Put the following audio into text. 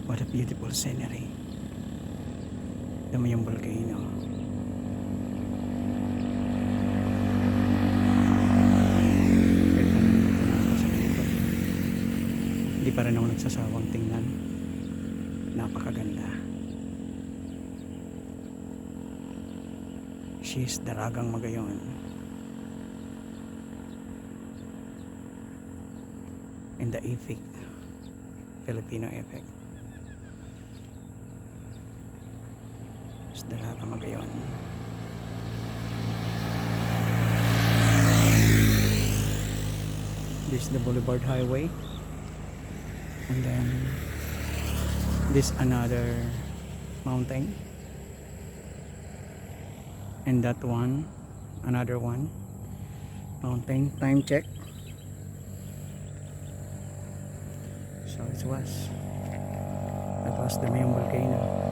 What a beautiful scenery. Dami yung volcano. Hindi pa rin ako nagsasawang tingnan. Napakaganda. She's Daragang Magayon. And the epic Filipino epic. She's Daragang Magayon. This is the Boulevard Highway. And then this another mountain. And that one, another one mountain. Time check. So that was the main volcano.